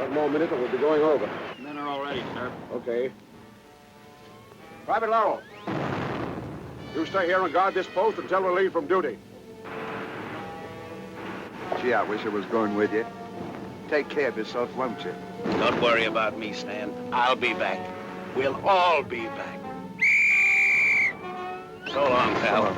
One more minute and we'll be going over. Men are all ready, sir. Okay. Private Laurel, you stay here and guard this post until relieved from duty. Gee, I wish I was going with you. Take care of yourself, won't you? Don't worry about me, Stan. I'll be back. We'll all be back. So long, pal.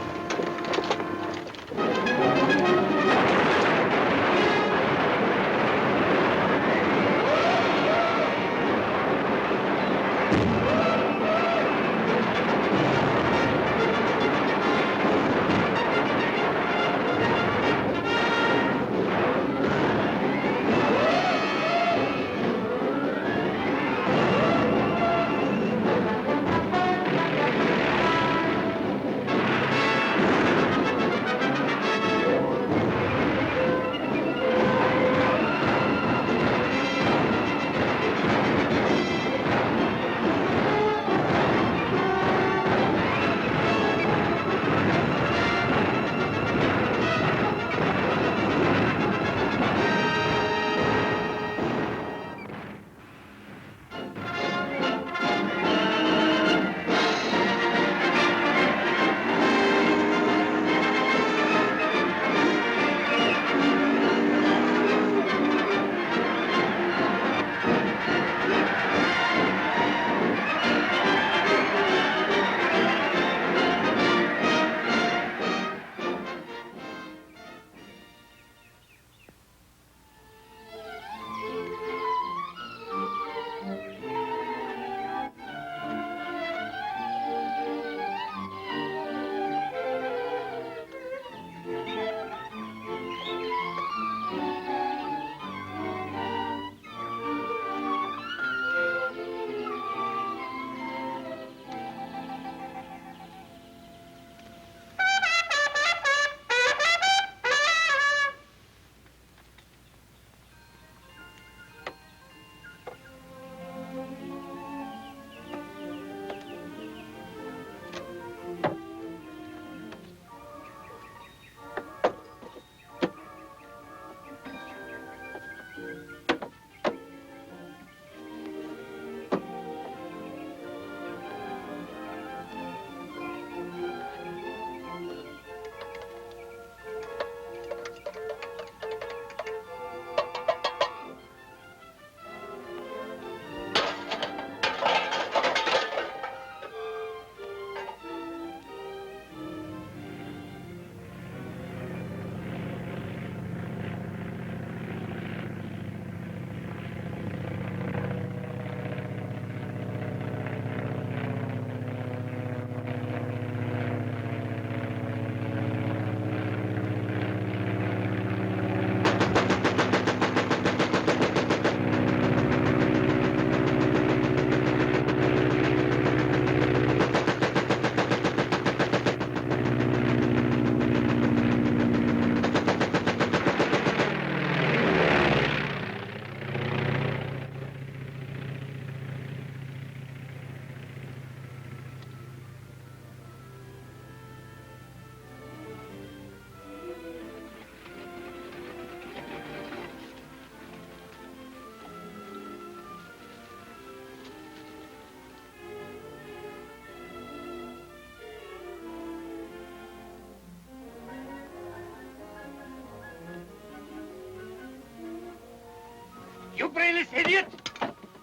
You brainless idiot!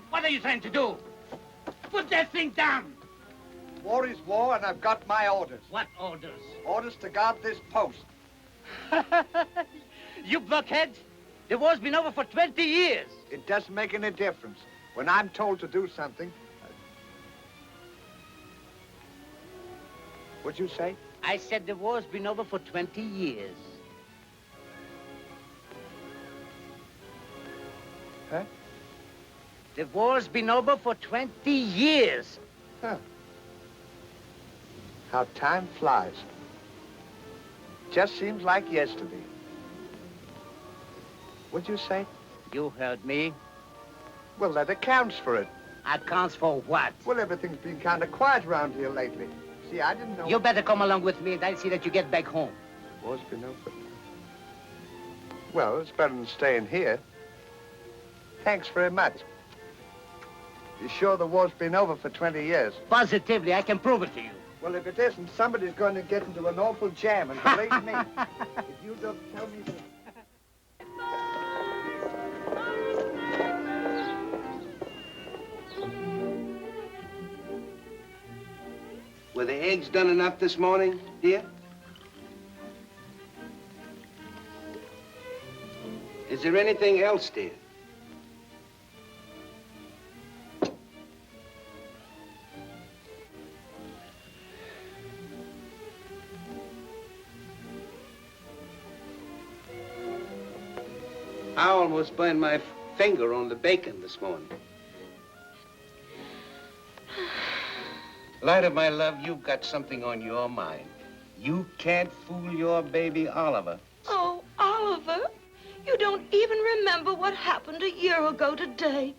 What are you trying to do? Put that thing down! War is war, and I've got my orders. What orders? Orders to guard this post. You blockheads! The war's been over for 20 years. It doesn't make any difference. When I'm told to do something... What'd you say? I said the war's been over for 20 years. Huh? The war's been over for 20 years. Huh. How time flies. Just seems like yesterday. What'd you say? You heard me. Well, that accounts for it. Accounts for what? Well, everything's been kind of quiet around here lately. See, I didn't know... You better come along with me and I'll see that you get back home. War's been over. Well, it's better than staying here. Thanks very much. You sure the war's been over for 20 years? Positively, I can prove it to you. Well, if it isn't, somebody's going to get into an awful jam, and believe me, if you don't tell me the... Were the eggs done enough this morning, dear? Is there anything else, dear? I almost burned my finger on the bacon this morning. Light of my love, you've got something on your mind. You can't fool your baby Oliver. Oh, Oliver, you don't even remember what happened a year ago today.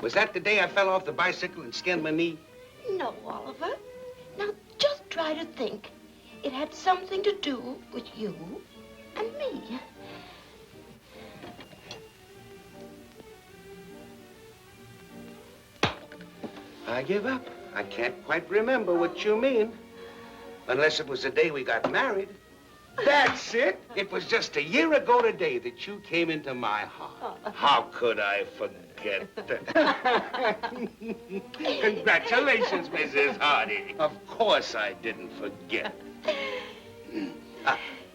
Was that the day I fell off the bicycle and skinned my knee? No, Oliver. Now, just try to think. It had something to do with you and me. I give up. I can't quite remember what you mean. Unless it was the day we got married. That's it. It was just a year ago today that you came into my heart. How could I forget? Congratulations, Mrs. Hardy. Of course I didn't forget.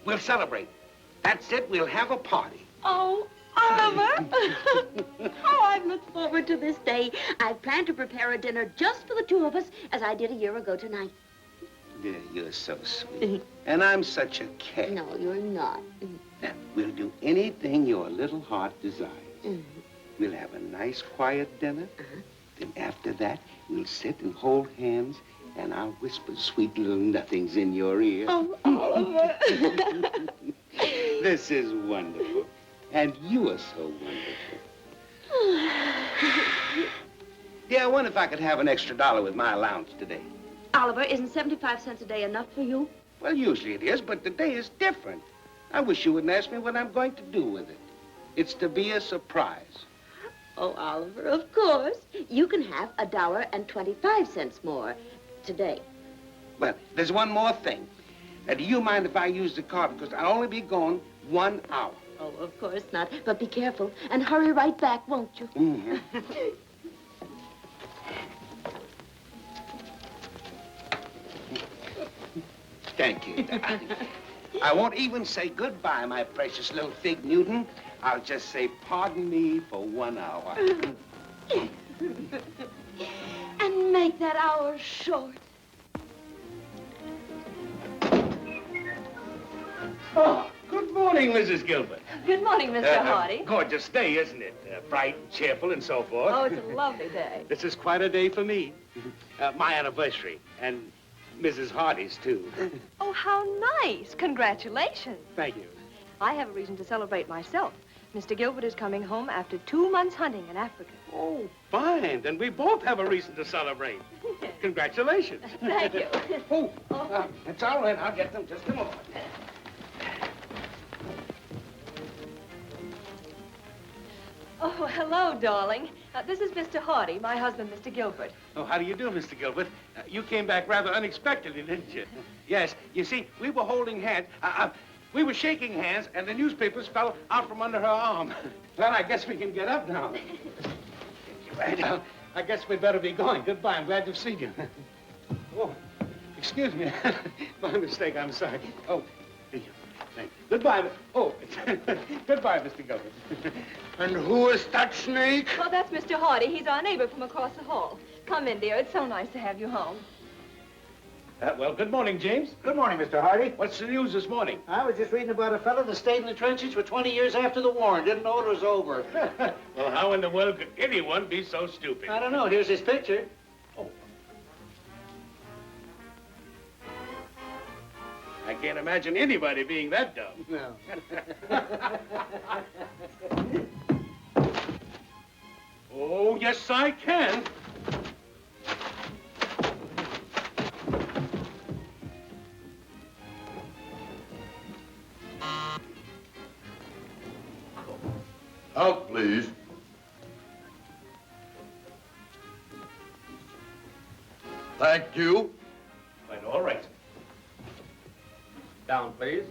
We'll celebrate. That's it. We'll have a party. Oh, Oliver. Oh, I've looked forward to this day. I've planned to prepare a dinner just for the two of us, as I did a year ago tonight. Dear, you're so sweet. And I'm such a cat. No, you're not. Now, we'll do anything your little heart desires. Mm. We'll have a nice, quiet dinner. Then after that, we'll sit and hold hands, and I'll whisper sweet little nothings in your ear. Oh, Oliver. This is wonderful. And you are so wonderful. Yeah, I wonder if I could have an extra $1 with my allowance today. Oliver, isn't 75 cents a day enough for you? Well, usually it is, but today is different. I wish you wouldn't ask me what I'm going to do with it. It's to be a surprise. Oh, Oliver, of course. You can have $1.25 more today. Well, there's one more thing. Now, do you mind if I use the car? Because I'll only be gone 1 hour. Oh, of course not. But be careful and hurry right back, won't you? Mm-hmm. Thank you, darling. I won't even say goodbye, my precious little Fig Newton. I'll just say pardon me for 1 hour. And make that hour short. Oh, good morning, Mrs. Gilbert. Good morning, Mr. Hardy. Gorgeous day, isn't it? Bright and cheerful and so forth. Oh, it's a lovely day. This is quite a day for me. My anniversary, and Mrs. Hardy's, too. Oh, how nice. Congratulations. Thank you. I have a reason to celebrate myself. Mr. Gilbert is coming home after 2 months hunting in Africa. Oh, fine. Then we both have a reason to celebrate. Congratulations. Thank you. Oh, it's all right. I'll get them just a moment. Oh, hello, darling. This is Mr. Hardy, my husband, Mr. Gilbert. Oh, how do you do, Mr. Gilbert? You came back rather unexpectedly, didn't you? Yes. You see, we were holding hands. We were shaking hands, and the newspapers fell out from under her arm. Well, I guess we can get up now. Well, I guess we'd better be going. Goodbye. I'm glad to see you. Oh, excuse me. My mistake. I'm sorry. Oh, thank you. Goodbye. Oh, goodbye, Mr. Gilbert. And who is that snake? Well, that's Mr. Hardy. He's our neighbor from across the hall. Come in, dear. It's so nice to have you home. Well, good morning, James. Good morning, Mr. Hardy. What's the news this morning? I was just reading about a fellow that stayed in the trenches for 20 years after the war and didn't know it was over. Well, how in the world could anyone be so stupid? I don't know. Here's his picture. I can't imagine anybody being that dumb. No. Oh, yes, I can. Thank you. Quite all right. Down, please.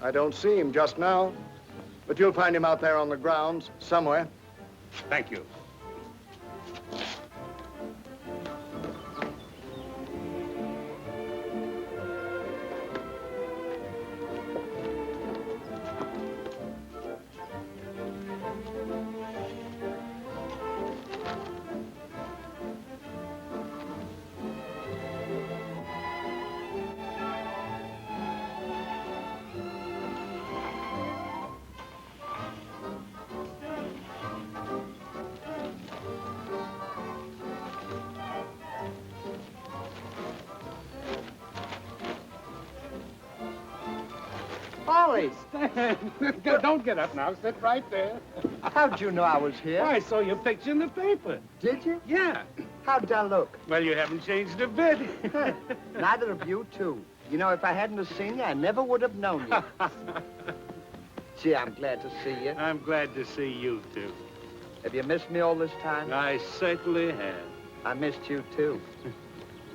I don't see him just now, but you'll find him out there on the grounds somewhere. Thank you. Ollie, Don't get up now. Sit right there. how'd you know I was here? I saw your picture in the paper. Did you? Yeah. How'd I look? Well, you haven't changed a bit. Neither of you, too. You know, if I hadn't have seen you, I never would have known you. Gee, I'm glad to see you. I'm glad to see you, too. Have you missed me all this time? I certainly have. I missed you, too.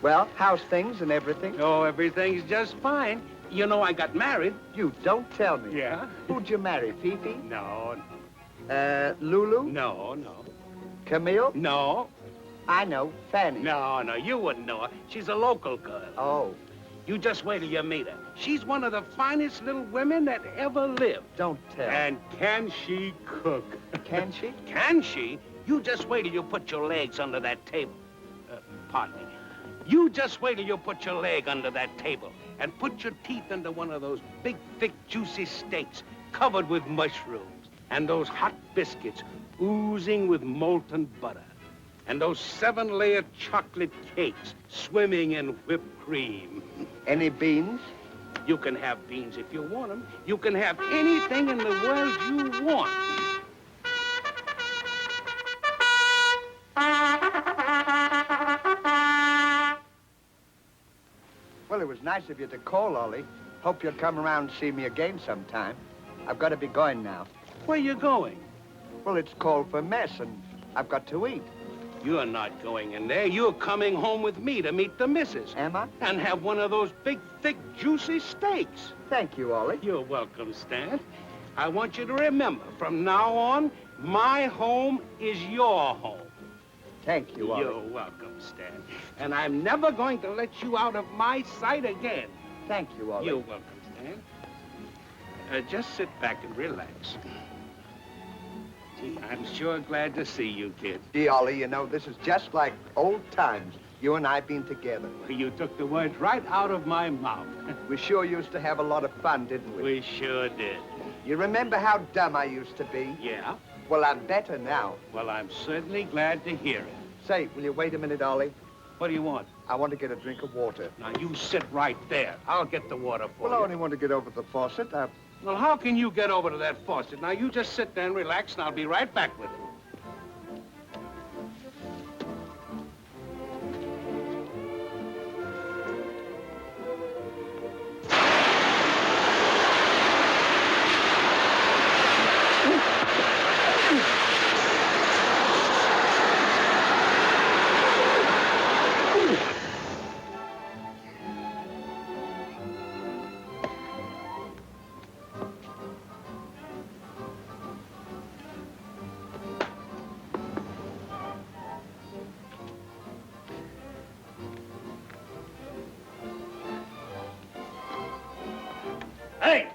Well, how's things and everything? Oh, everything's just fine. You know, I got married. You don't tell me. Yeah? Who'd you marry, Fifi? No, Lulu? no. Camille? No. I know, Fanny. No, you wouldn't know her. She's a local girl. Oh, You just wait till you meet her. She's one of the finest little women that ever lived. don't tell. And can she cook? Can she? Can she? You just wait till you put your legs under that table. Pardon me. You just wait till you put your leg under that table and put your teeth into one of those big, thick, juicy steaks covered with mushrooms and those hot biscuits oozing with molten butter and those 7-layer chocolate cakes swimming in whipped cream. Any beans? You can have beans if you want them. You can have anything in the world you want. Well, it was nice of you to call, Ollie. Hope you'll come around and see me again sometime. I've got to be going now. Where you going? Well, it's called for mess, and I've got to eat. You're not going in there. You're coming home with me to meet the missus. Am I? And have one of those big, thick, juicy steaks. Thank you, Ollie. You're welcome, Stan. I want you to remember, from now on, my home is your home. Thank you, Ollie. You're welcome, Stan. And I'm never going to let you out of my sight again. Thank you, Ollie. You're welcome, Stan. Just sit back and relax. Gee, I'm sure glad to see you, kid. Gee, Ollie, you know, this is just like old times. You and I being together. You took the words right out of my mouth. We sure used to have a lot of fun, didn't we? We sure did. You remember how dumb I used to be? Yeah? Well, I'm better now. Well, I'm certainly glad to hear it. Say, will you wait a minute, Ollie? What do you want? I want to get a drink of water. Now, you sit right there. I'll get the water for Well, I you. only want to get over the faucet. Well, how can you get over to that faucet? Now, you just sit there and relax, and I'll be right back with it. Hey!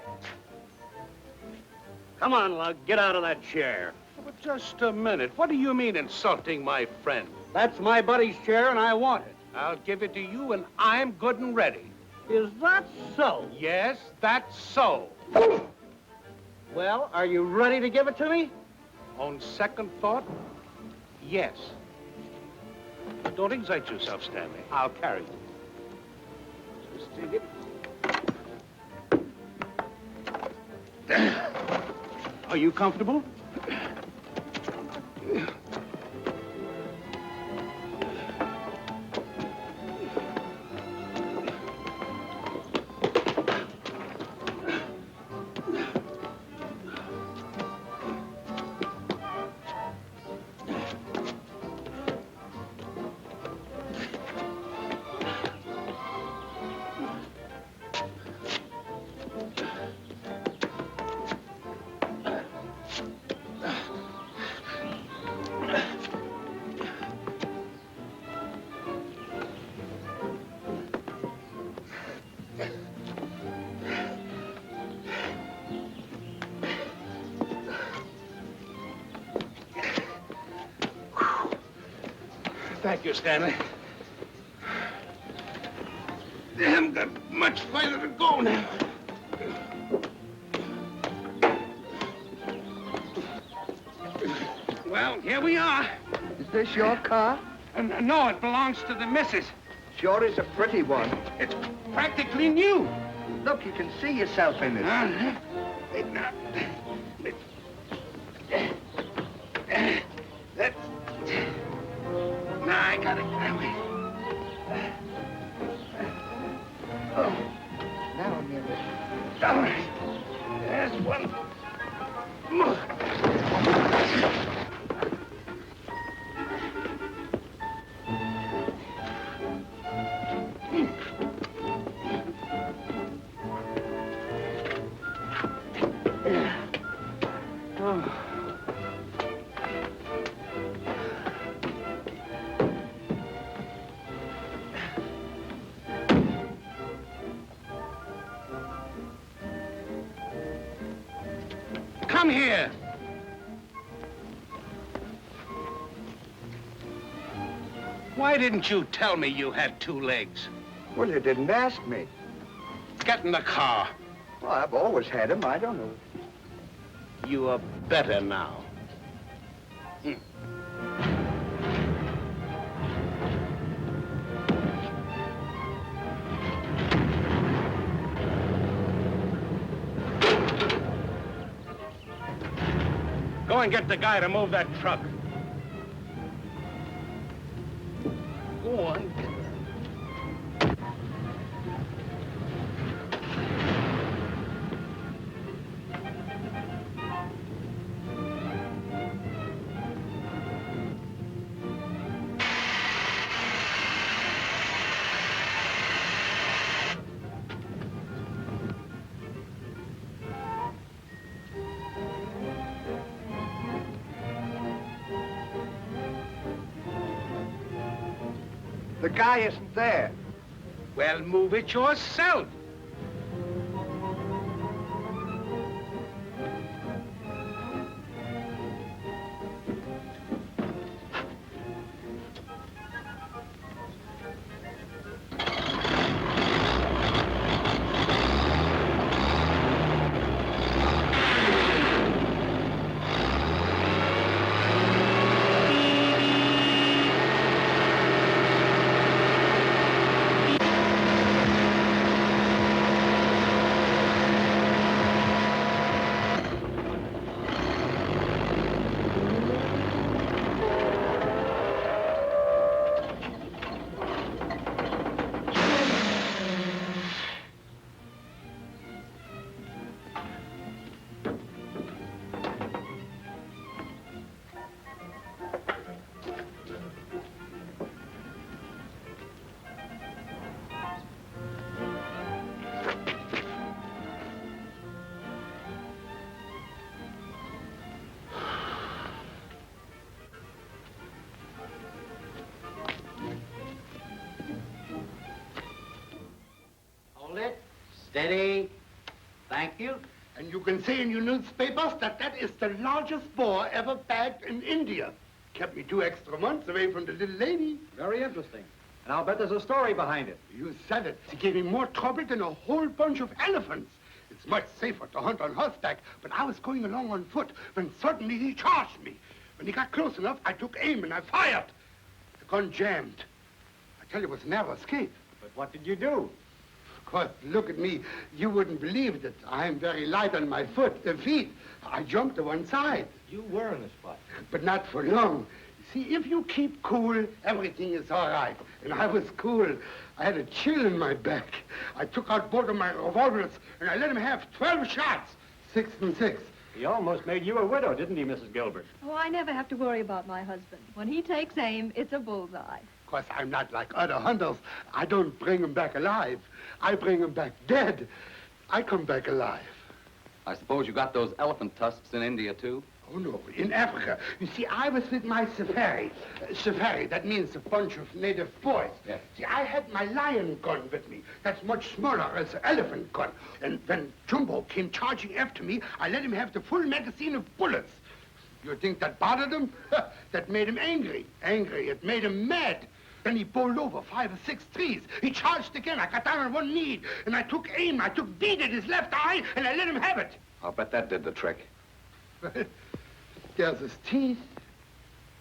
Come on, Lug, get out of that chair. But just a minute. What do you mean insulting my friend? That's my buddy's chair, and I want it. I'll give it to you, and I'm good and ready. Is that so? Yes, that's so. Well, are you ready to give it to me? On second thought, yes. Don't excite yourself, Stanley. I'll carry you. Just take it. Are you comfortable? Thank you, Stanley. They haven't got much farther to go now. Well, here we are. Is this your car? No, it belongs to the missus. Sure is a pretty one. It's practically new. Look, you can see yourself in it. That. Now I got it that way. Oh, now I'm near it. All right. There's one more. Come here. Why didn't you tell me you had two legs? Well, you didn't ask me. Get in the car. Well, I've always had them. I don't know. You are better now. Go and get the guy to move that truck. Go on. The guy isn't there. Well, move it yourself. Steady. Thank you. And you can say in your newspapers that that is the largest boar ever bagged in India. Kept me 2 extra months away from the little lady. Very interesting. And I'll bet there's a story behind it. You said it. He gave me more trouble than a whole bunch of elephants. It's much safer to hunt on horseback, but I was going along on foot when suddenly he charged me. When he got close enough, I took aim and I fired. The gun jammed. I tell you, it was a narrow escape. But what did you do? Of course, look at me. You wouldn't believe that I'm very light on my feet. I jumped to one side. You were in the spot. But not for long. See, if you keep cool, everything is all right. And I was cool. I had a chill in my back. I took out both of my revolvers, and I let him have 12 shots, 6 and 6. He almost made you a widow, didn't he, Mrs. Gilbert? Oh, I never have to worry about my husband. When he takes aim, it's a bullseye. Of course, I'm not like other hunters. I don't bring him back alive. I bring him back dead. I come back alive. I suppose you got those elephant tusks in India, too? Oh, no, in Africa. You see, I was with my safari. Safari, that means a bunch of native boys. Yeah. See, I had my lion gun with me. That's much smaller as an elephant gun. And when Jumbo came charging after me, I let him have the full magazine of bullets. You think that bothered him? That made him angry. Angry. It made him mad. Then he bowled over 5 or 6 trees. He charged again. I got down on one knee, and I took aim. I took bead at his left eye, and I let him have it. I'll bet that did the trick. There's his teeth.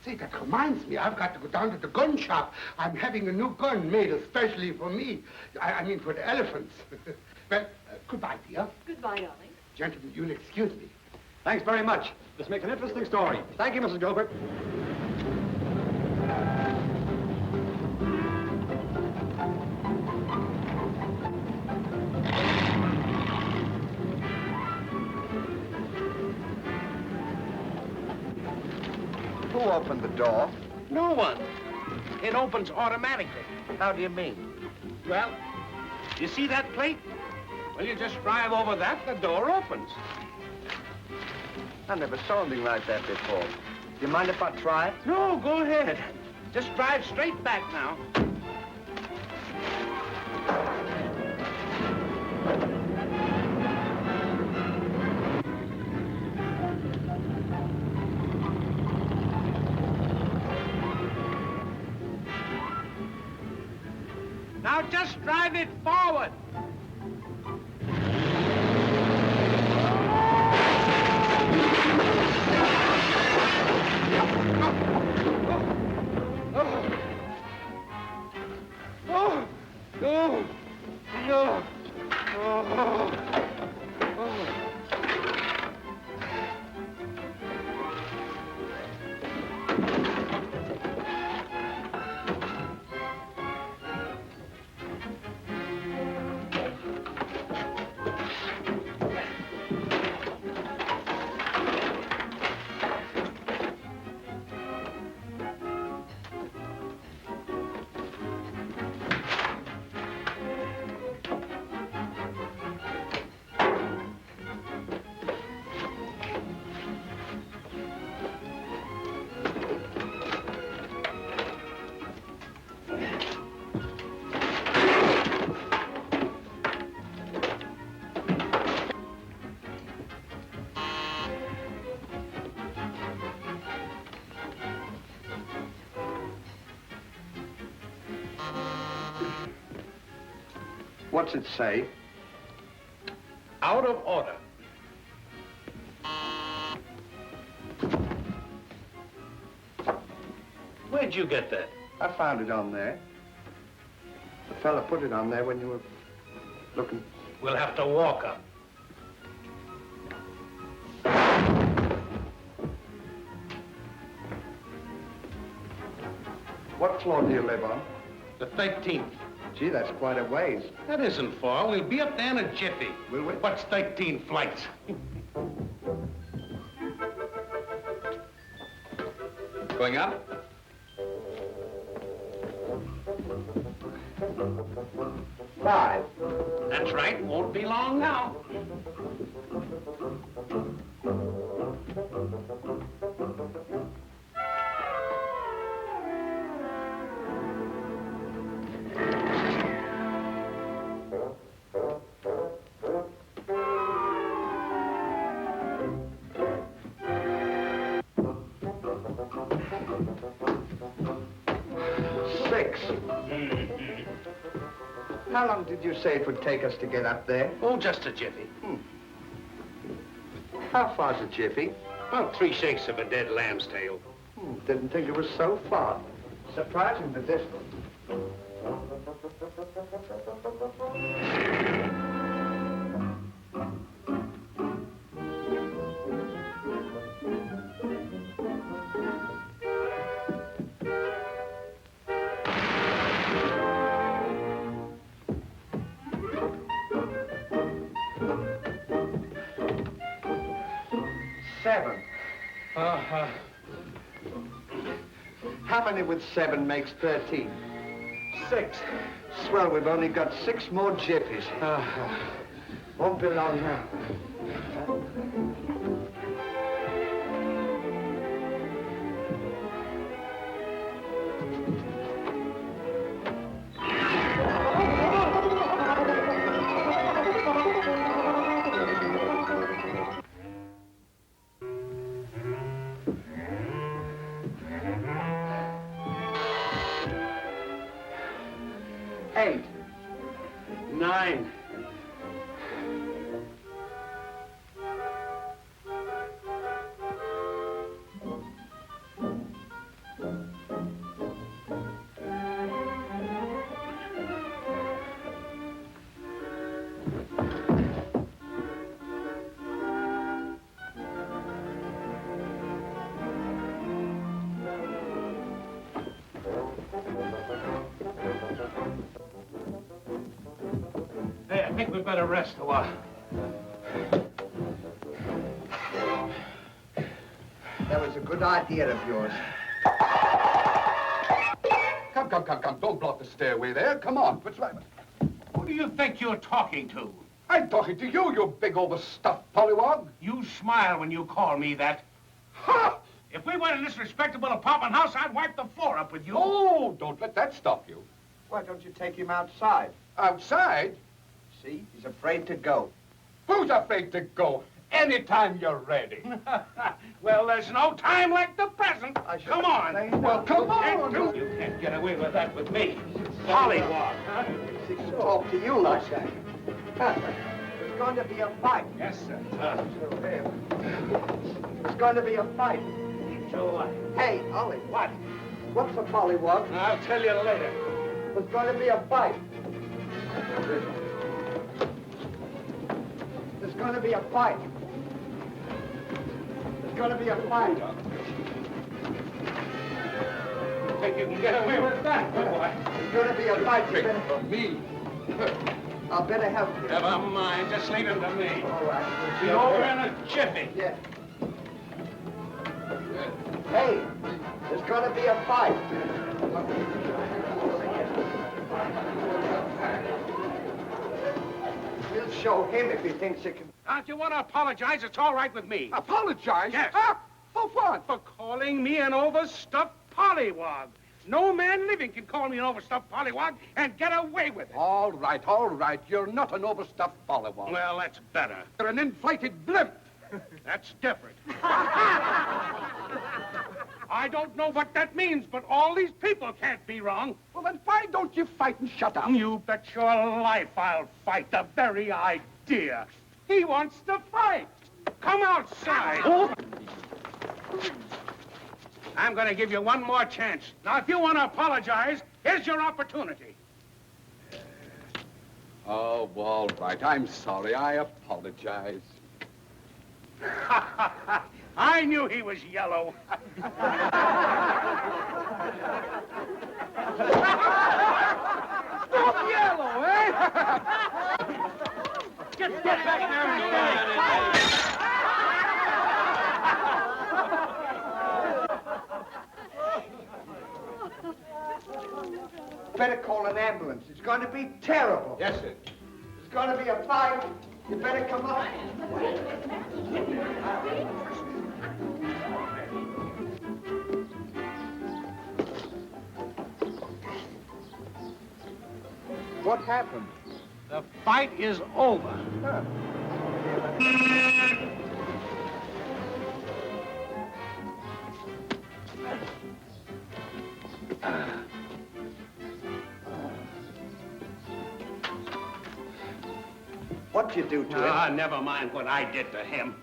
Say, that reminds me, I've got to go down to the gun shop. I'm having a new gun made especially for me. I mean, for the elephants. Well, goodbye, dear. Goodbye, darling. Gentlemen, you'll excuse me. Thanks very much. This makes an interesting story. Thank you, Mrs. Gilbert. Who opened the door? No one. It opens automatically. How do you mean? Well, you see that plate? Well, you just drive over that, the door opens. I never saw anything like that before. Do you mind if I try it? No, go ahead. Just drive straight back now. Now just drive it forward. What's it say? Out of order. Where'd you get that? I found it on there. The fella put it on there when you were looking. We'll have to walk up. What floor do you live on? The 13th. Gee, that's quite a ways. That isn't far. We'll be up there in a jiffy. Will we? What's 13 flights? Going up? Five. That's right. Won't be long now. How long did you say it would take us to get up there? Oh, just a jiffy. How far's a jiffy? About 3 shakes of a dead lamb's tail. Didn't think it was so far. Surprising the distance. Seven. How many with 7 makes 13? 6. Swell, we've only got 6 more jiffies. Won't be long now. Eight. 9. Hey, I think we better rest a while. That was a good idea of yours. Come. Don't block the stairway there. Come on. What's right? Who do you think you're talking to? I'm talking to you, you big overstuffed pollywog. You smile when you call me that. Ha! If we went in this respectable apartment house, I'd wipe the floor up with you. Oh, don't let that stop you. Why don't you take him outside? Outside? See, he's afraid to go. Who's afraid to go? Anytime you're ready. Well, there's no time like the present. Come on. Well, come on. You can't get away with that with me. Pollywog, huh? He can talk to you like that. There's going to be a fight. Yes, sir. There's going to be a fight. So what? Hey, Ollie. What? What's a pollywog? I'll tell you later. There's going to be a fight. There's going to be a fight. There's going to be a fight. Think you can get away with that, my boy? There's going to be a fight. You better... For me. I'll better help you. Never mind. Just leave him to me. All right. Be over in a jiffy. Yeah. Hey, there's going to be a fight. We'll show him if he thinks he can. Don't you want to apologize? It's all right with me. Apologize? Yes. Ah, for what? For calling me an overstuffed pollywog. No man living can call me an overstuffed pollywog and get away with it. All right. You're not an overstuffed pollywog. Well, that's better. You're an inflated blimp. That's different. I don't know what that means, but all these people can't be wrong. Well, then why don't you fight and shut up? You bet your life I'll fight. The very idea. He wants to fight. Come outside. I'm going to give you one more chance. Now, if you want to apologize, here's your opportunity. Oh, all right. I'm sorry. I apologize. I knew he was yellow. Stop yellow, eh? Get back there and Better call an ambulance. It's going to be terrible. Yes, sir. It's going to be a fight. You better come up. What happened? The fight is over. What'd you do to him? Ah, never mind what I did to him.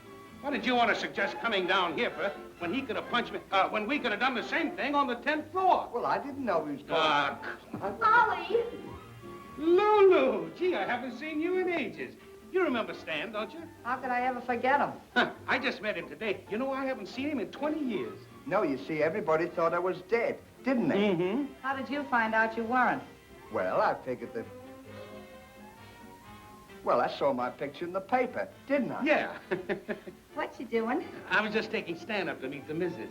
What did you want to suggest coming down here for when he could have punched me, when we could have done the same thing on the 10th floor? Well, I didn't know he was going. Ah, Ollie! Lulu, gee, I haven't seen you in ages. You remember Stan, don't you? How could I ever forget him? Huh, I just met him today. You know, I haven't seen him in 20 years. No, you see, everybody thought I was dead, didn't they? Mm-hmm. How did you find out you weren't? Well, I figured that... Well, I saw my picture in the paper, didn't I? Yeah. What you doing? I was just taking Stan up to meet the missus.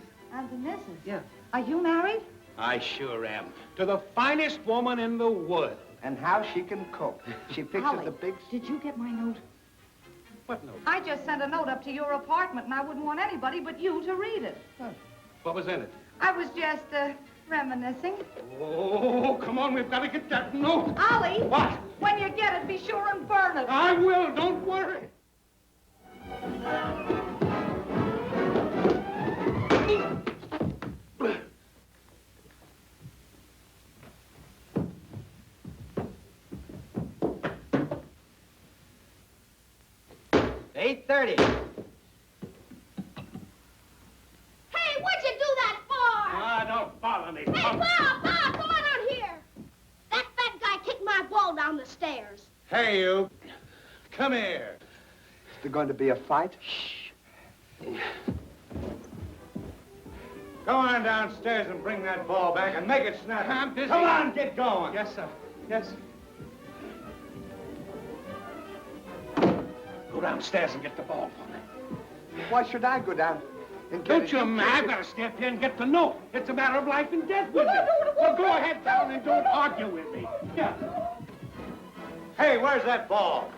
The missus. Yeah. Are you married? I sure am. To the finest woman in the world. And how she can cook. She fixes Ollie, the big... did you get my note? What note? I just sent a note up to your apartment, and I wouldn't want anybody but you to read it. What was in it? I was just, reminiscing. Oh, come on, we've got to get that note. Ollie! What? When you get it, be sure and burn it. I will, don't worry. $8:30. Hey, what'd you do that for? Ah, don't bother me. Hey, Pa, come on out here. That fat guy kicked my ball down the stairs. Hey, you. Come here. Is there going to be a fight? Go on downstairs and bring that ball back and make it snap. I'm busy. Come on, get going. Yes, sir. Yes. Go downstairs and get the ball for me. Why should I go down and get Don't it? you, man? I've got to step here and get the note. It's a matter of life and death with me. So go ahead down and don't argue with me. Yeah. Hey, where's that ball?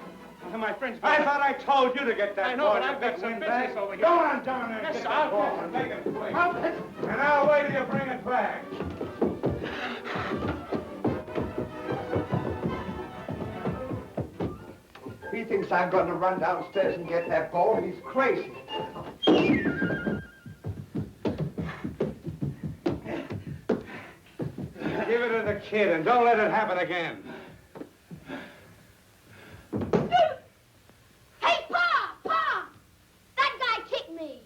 My friend's... I thought I told you to get that I know, ball. but I've got some business over here. Go on down there and Yes, get sir, that I'll ball get and it. make it quick. And I'll wait till you bring it back. He thinks I'm going to run downstairs and get that ball. He's crazy. Give it to the kid and don't let it happen again. Hey, Pa! That guy kicked me.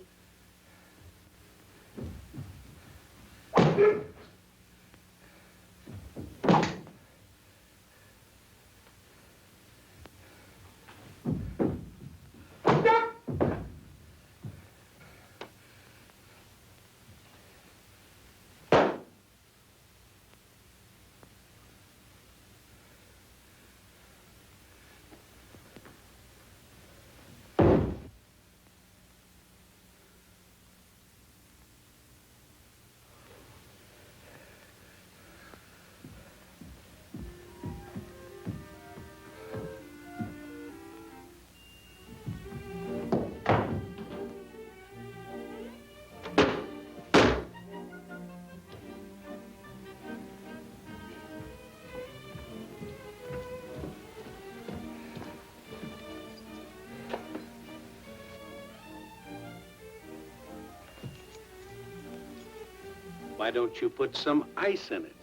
Why don't you put some ice in it?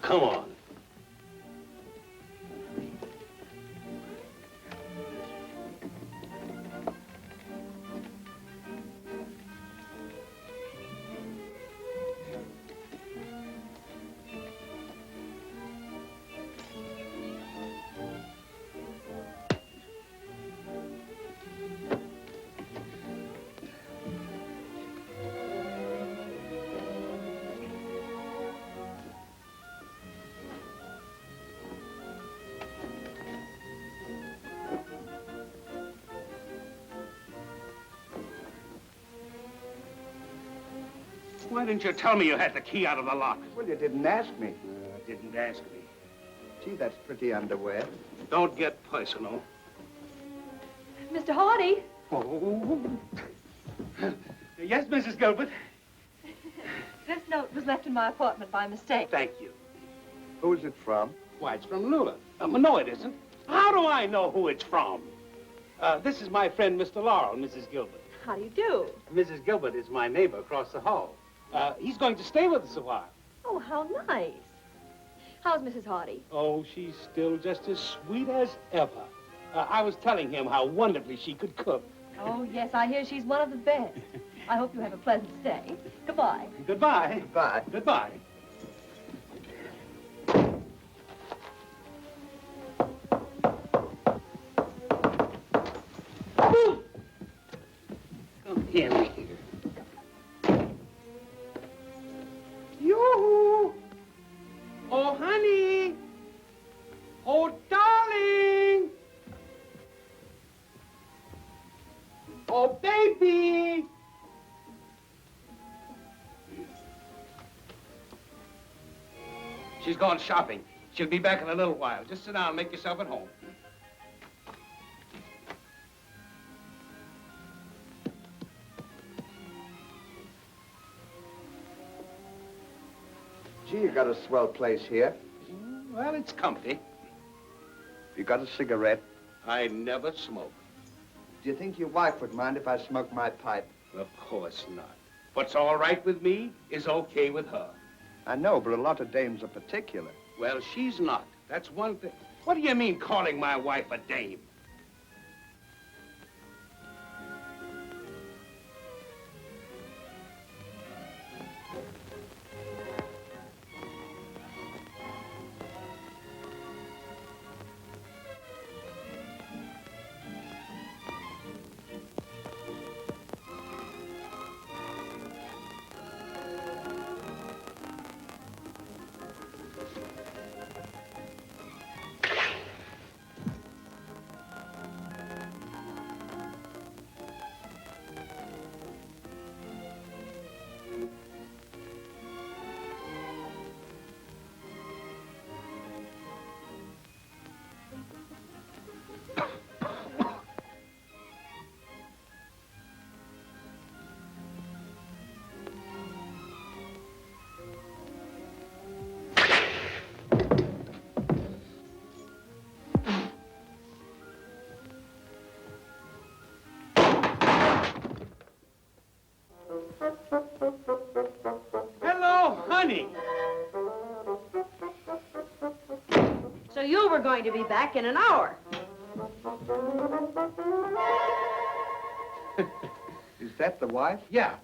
Come on. Why didn't you tell me you had the key out of the lock? Well, you didn't ask me. Didn't ask me. Gee, that's pretty underwear. Don't get personal. Mr. Hardy? Oh. Yes, Mrs. Gilbert? This note was left in my apartment by mistake. Thank you. Who's it from? Why, it's from Lula. No, it isn't. How do I know who it's from? This is my friend, Mr. Laurel, Mrs. Gilbert. How do you do? Mrs. Gilbert is my neighbor across the hall. He's going to stay with us a while. Oh, how nice. How's Mrs. Hardy? Oh, she's still just as sweet as ever. I was telling him how wonderfully she could cook. Oh, yes, I hear she's one of the best. I hope you have a pleasant stay. Goodbye. Goodbye. Goodbye. Goodbye. Come here. Yoo-hoo! Oh, honey! Oh, darling! Oh, baby! She's gone shopping. She'll be back in a little while. Just sit down and make yourself at home. Gee, you got a swell place here. Well, it's comfy. You got a cigarette? I never smoke. Do you think your wife would mind if I smoked my pipe? Of course not. What's all right with me is okay with her. I know, but a lot of dames are particular. Well, she's not. That's one thing. What do you mean calling my wife a dame? Hello, honey. So you were going to be back in an hour. Is that the wife? Yeah.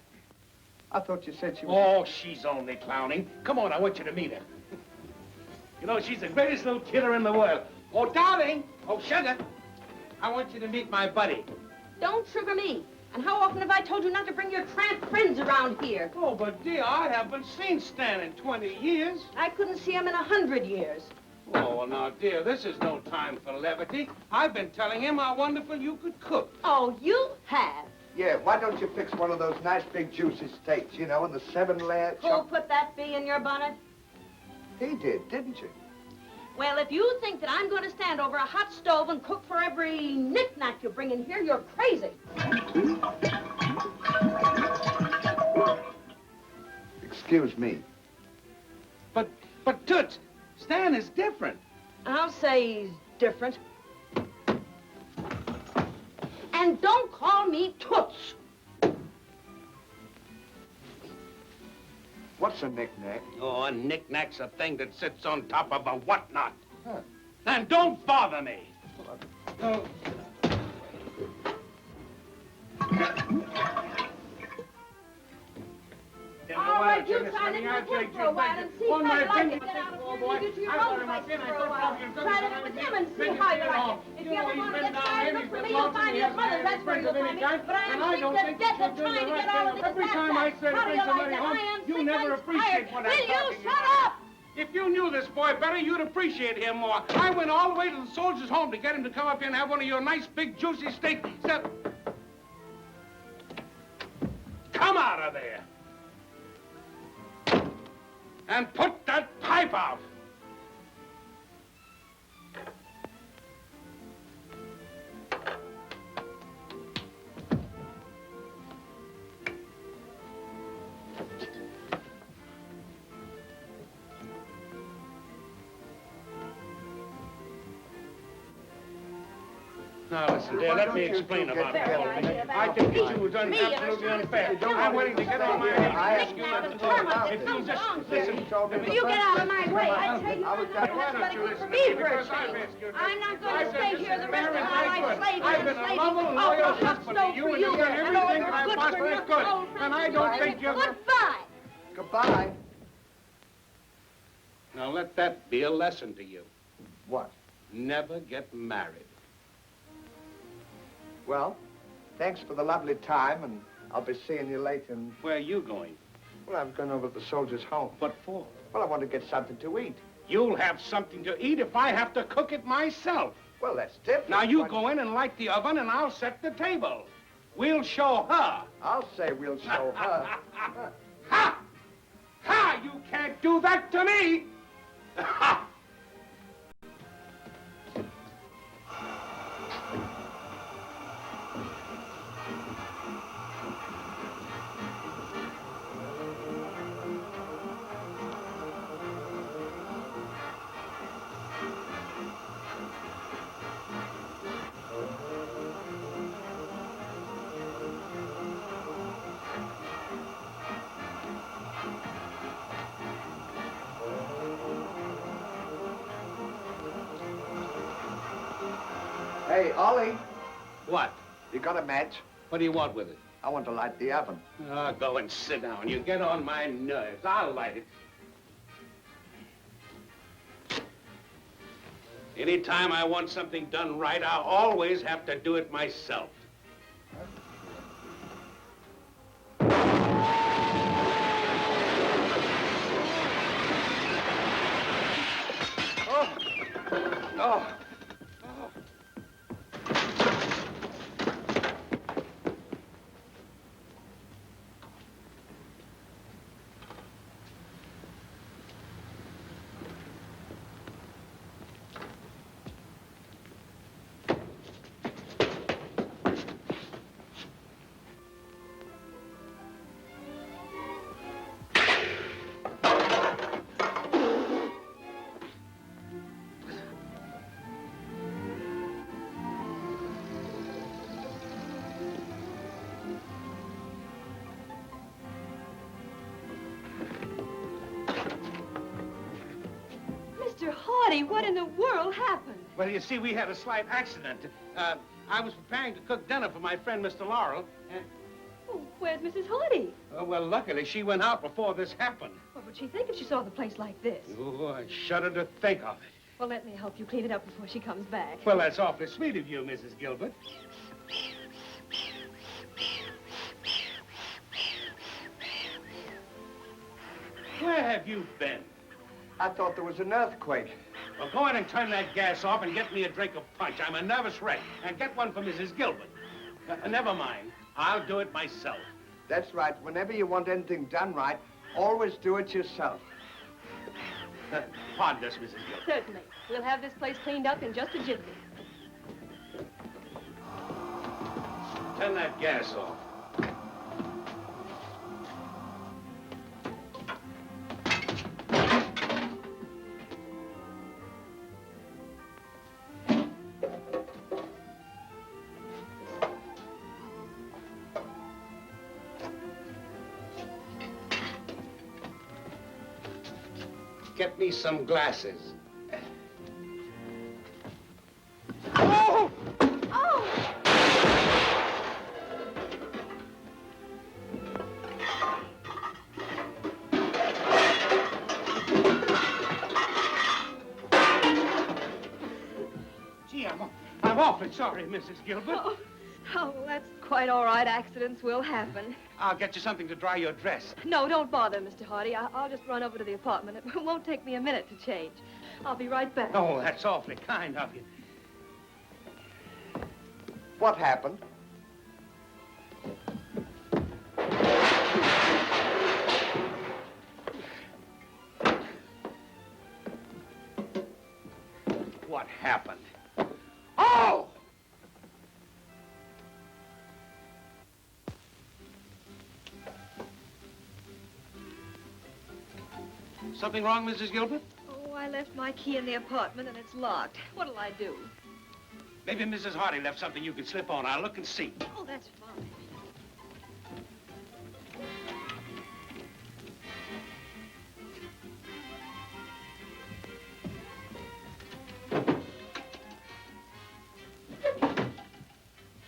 I thought you said she was... Oh, she's only clowning. Come on, I want you to meet her. You know, she's the greatest little kidder in the world. Oh, darling. Oh, sugar. I want you to meet my buddy. Don't sugar me. And how often have I told you not to bring your tramp friends around here? Oh, but dear, I haven't seen Stan in 20 years. I couldn't see him in 100 years. Oh, well, now, dear, this is no time for levity. I've been telling him how wonderful you could cook. Oh, you have. Yeah, why don't you fix one of those nice big juicy steaks, you know, in the 7-layer Who put that bee in your bonnet? He did, didn't you? Well, if you think that I'm going to stand over a hot stove and cook for every knick-knack you bring in here, you're crazy. Excuse me. But Toots, Stan is different. I'll say he's different. And don't call me Toots. What's a knick-knack? Oh, a knick-knack's a thing that sits on top of a whatnot. Huh. And don't bother me. Oh. All right, you try to live with him for a while and see if I like it. Get out of here and leave it to your own devices for a while. Try to live with him and see how you like it. If you ever want to get tired, look for me. You'll find your mother. That's where you'll find me. But I am sick to death of trying to get all of this Every time I say to bring somebody home, you never appreciate what I'm talking about. Will you shut up? If you knew this boy better, you'd appreciate him more. I went all the way to the soldiers' home to get him to come up here and have one of your nice, big, juicy steaks. Come out of there. And put that pipe out. Now, listen, dear, let me explain about the whole thing. I think that you were done absolutely unfair. I'm willing to get on my knees and ask you not to talk about it. If you just listen. You get out of my way. I tell you, Why don't you listen to me? Because I've asked you to. I'm not going to stay here the rest of my life slaving I've been a loving, loyal husband to you, and you've done everything I possibly could. And I don't think you're... Goodbye. Goodbye. Now, let that be a lesson to you. What? Never get married. Well, thanks for the lovely time, and I'll be seeing you later. Where are you going? Well, I'm going over to the soldiers' home. What for? Well, I want to get something to eat. You'll have something to eat if I have to cook it myself. Well, that's different. Now, you go in and light the oven, and I'll set the table. We'll show her. I'll say we'll show her. Ha! Ha! You can't do that to me! Ha! Hey, Ollie, What? you got a match? What do you want with it? I want to light the oven. Oh, go and sit down. You get on my nerves. I'll light it. Anytime I want something done right, I always have to do it myself. Oh. Mr. Hardy, what in the world happened? Well, you see, we had a slight accident. I was preparing to cook dinner for my friend, Mr. Laurel, and... Oh, where's Mrs. Hardy? well, luckily, she went out before this happened. What would she think if she saw the place like this? Oh, I shudder to think of it. Well, let me help you clean it up before she comes back. Well, that's awfully sweet of you, Mrs. Gilbert. Where have you been? I thought there was an earthquake. Well, go in and turn that gas off and get me a drink of punch. I'm a nervous wreck. And get one for Mrs. Gilbert. Never mind. I'll do it myself. That's right. Whenever you want anything done right, always do it yourself. Pardon us, Mrs. Gilbert. Certainly. We'll have this place cleaned up in just a jiffy. Turn that gas off. Get me some glasses. Oh! Oh! Gee, I'm awfully sorry, Mrs. Gilbert. Oh, that's quite all right. Accidents will happen. I'll get you something to dry your dress. No, don't bother, Mr. Hardy. I'll just run over to the apartment. It won't take me a minute to change. I'll be right back. Oh, that's awfully kind of you. What happened? What happened? Oh! Something wrong, Mrs. Gilbert? Oh, I left my key in the apartment and it's locked. What'll I do? Maybe Mrs. Hardy left something you could slip on. I'll look and see. Oh, that's fine.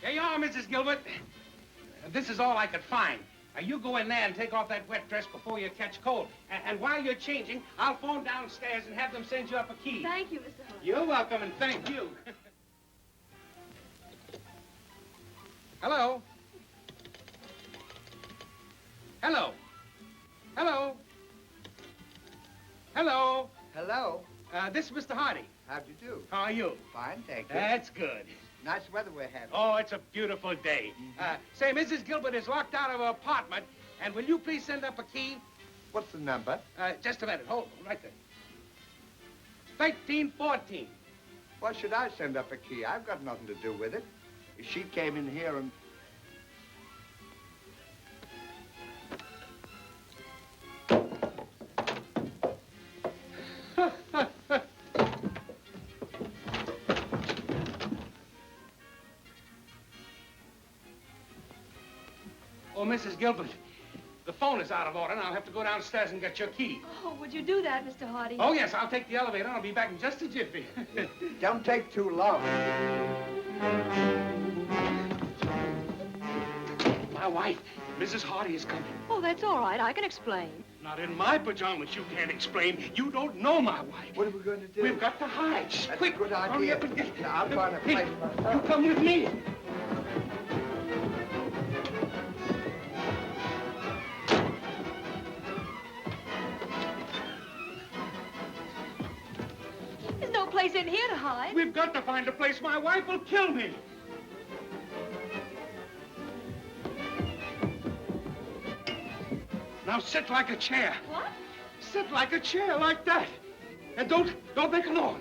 Here you are, Mrs. Gilbert. This is all I could find. Now, you go in there and take off that wet dress before you catch cold. And while you're changing, I'll phone downstairs and have them send you up a key. Thank you, Mr. Hardy. You're welcome, and thank you. Hello? Hello? Hello? Hello? Hello. This is Mr. Hardy. How'd you do? How are you? Fine, thank you. That's good. Nice weather we're having. Oh, it's a beautiful day. Say, Mrs. Gilbert is locked out of her apartment, and will you please send up a key? What's the number? Just a minute. Hold on, right there. 1314. Why should I send up a key? I've got nothing to do with it. She came in here and... Oh, Mrs. Gilbert, the phone is out of order, and I'll have to go downstairs and get your key. Oh, would you do that, Mr. Hardy? Oh, yes, I'll take the elevator, and I'll be back in just a jiffy. Don't take too long. My wife, Mrs. Hardy, is coming. Oh, that's all right. I can explain. Not in my pajamas, you can't explain. You don't know my wife. What are we going to do? We've got to hide. Shh, That's quick. a good Hurry idea. up and get... Now, I'll find a Hey, place myself. you come with me. There's no place in here to hide. We've got to find a place. My wife will kill me. Now sit like a chair. What? Sit like a chair, like that. And don't make a noise.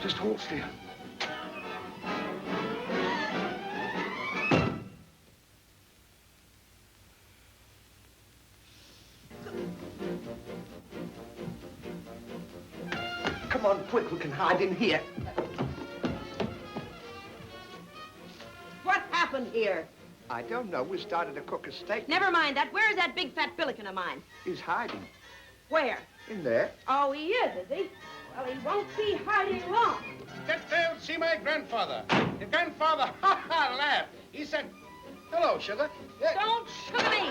Just hold still. Come on, quick, we can hide in here. What happened here? I don't know. We started to cook a steak. Never mind that. Where is that big fat billiken of mine? He's hiding. Where? In there. Oh, he is he? Well, he won't be hiding long. Get there and see my grandfather. Your grandfather, laughed. He said, hello, sugar. Don't sugar me!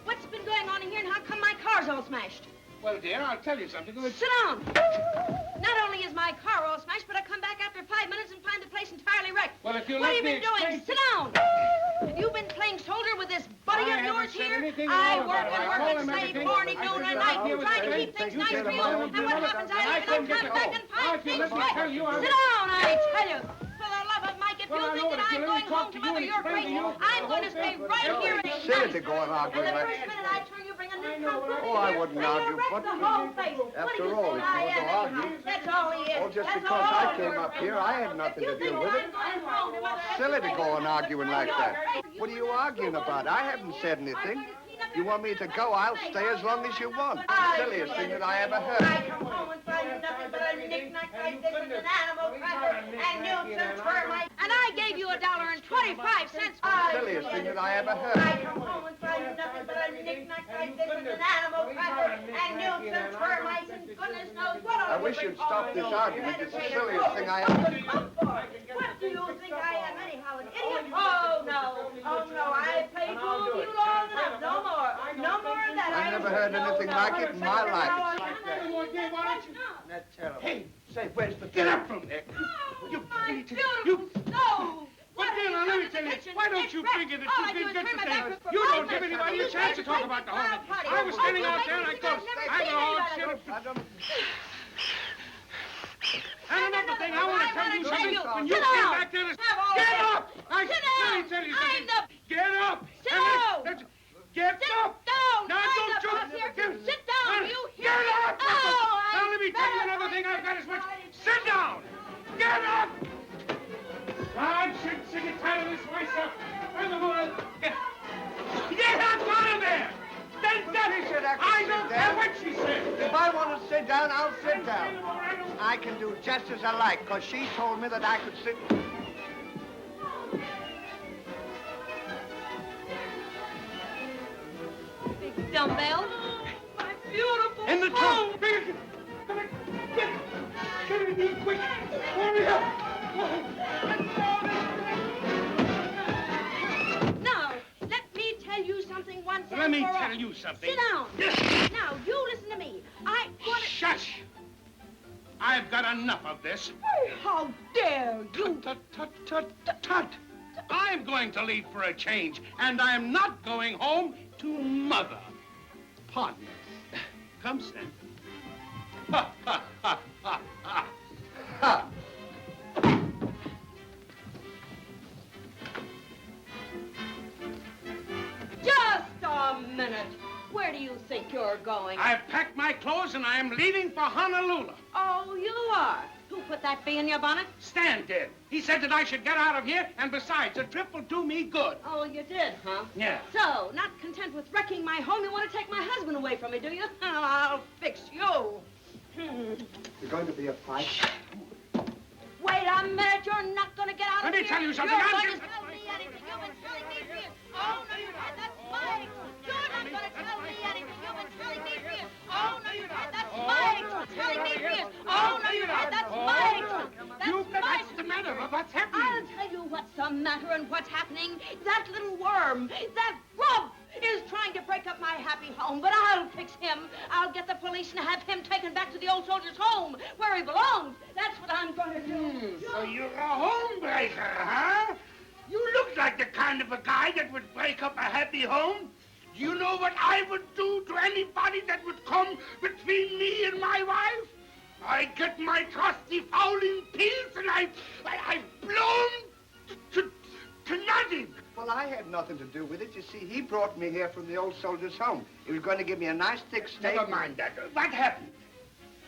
What's been going on in here and how come my car's all smashed? Well, dear, I'll tell you something. Sit down. Not only is my car all smashed, but I come back after 5 minutes and find the place entirely wrecked. Well, if you what let have you me been doing? explain- Sit down. Have you been playing soldier with this buddy I of yours haven't said here? anything at I all work about it. I and told work him and save everything. morning, I noon, said and that night, I'll deal with trying to it. keep things You nice said for you. about And it. what happens? I I leave and couldn't get come to back go. and Now, find if you things let me wrecked. tell you, I Sit will- down, I tell you. For the love of Mike, if Well, you I think know, that but if I'm you let me going talk home to to you Mother, and you're explain to crazy. you I'm the going to whole stay thing. right here It's and silly to go on And arguing the like first minute I turn, you bring a new comfort. Oh, I wouldn't argue, wreck but the whole place. What after do you all, think it's I no am to argue. anyhow? That's all he is. Oh, just That's because all I came you're up here, I had nothing to do with it. Silly to go on arguing like that. What are you arguing about? I haven't said anything. You want me to go, I'll stay as long as you want. The silliest thing that I ever I heard. come home and find nothing but a knick-knack like this and an animal cracker and nuisance termite. And I gave you $1.25 for The silliest thing that I ever heard. I come home and find nothing but a knick-knack like this and an animal cracker and nuisance termites and goodness knows what all I wish you'd stop this argument. It's the silliest thing I ever... What do you think I am anyhow, an idiot? Oh, no. Oh, no, I played fool with you long enough. No more. No more of that. I never heard anything like it in my life. Hey, Say, where's the... get up from there. You idiot. You... No! But then, now, let me tell you, why don't you figure that you've been good for things? You don't give anybody a chance to talk about the whole thing. I was standing out there and I thought, I'm all shit. I don't... And another thing, I want to tell you something. When you Sit came down. back there, Have all get that. up! Sit down. Let me tell you I'm something. the- Get up! Sit And down. Get Sit up! down. Now, I'm don't the you... boss here. Get- Sit down. Now, You hear Get me? up! Oh, Now, let me tell you better another thing. find I've got as much... somebody. Sit down! Get up! I'm sick and tired of this myself. I'm going to... Get up out of there! Then, She said I could I sit don't down. care what she said. If I want to sit down, I can do just as I like, because she told me that I could sit... Big dumbbell. My beautiful In the trunk. Get it in quick. Hurry up. Now, let me tell you something once and Let me for all. tell you something. Sit down. Yes. Now, you listen to me. I want to... Shush. I've got enough of this. Why, how dare you? Tut, tut, tut, tut, tut. I'm going to leave for a change, and I'm not going home to Mother. Pardon us. Come, Stanton. Ha, ha, ha, ha, ha. Ha! Just a minute. Where do you think you're going? I've packed my clothes, and I am leaving for Honolulu. Oh, you are? Who put that bee in your bonnet? Stan did. He said that I should get out of here, and besides, the trip will do me good. Oh, you did, huh? Yeah. So, not content with wrecking my home, you want to take my husband away from me, do you? I'll fix you. You're going to be a fight? Wait a minute, you're not going to get out Let of me here. tell you something. You're I'm going just... to tell me anything. You've been telling me this. Oh, no, you're not. That's mine. You're not going to tell me anything. You've been telling me this. Oh, no, you're not. That's mine. Telling me this. Oh, no, you're not. That's mine. What's the matter? What's happening? I'll tell you what's the matter and what's happening. That little worm, that grub, is trying to break up my happy home, but I'll fix him. I'll get the police and have him taken back to the old soldier's home, where he belongs. That's what I'm going to do. So you're a homebreaker, huh? You look like the kind of a guy that would break up a happy home. Do you know what I would do to anybody that would come between me and my wife? I get my trusty fouling pills and I blow them to nothing. Well, I had nothing to do with it. You see, he brought me here from the old soldier's home. He was going to give me a nice thick steak. Never mind that. What happened?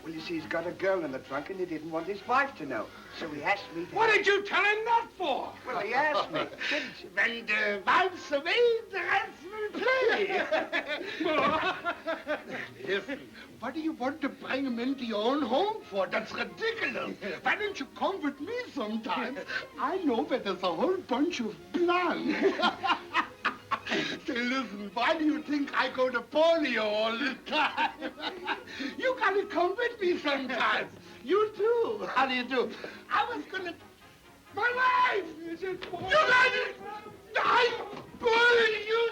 Well, you see, he's got a girl in the trunk, and he didn't want his wife to know. So he asked me to... What did you tell him that for? Well, he asked me, didn't you? When the wife's away, the rest will play. Listen, what do you want to bring him into your own home for? That's ridiculous. Why don't you come with me sometime? I know where there's a whole bunch of plants. Say, listen, why do you think I go to polio all the time? You gotta come with me sometime. You too. How do you do? I was gonna... My wife! You guys... I... You...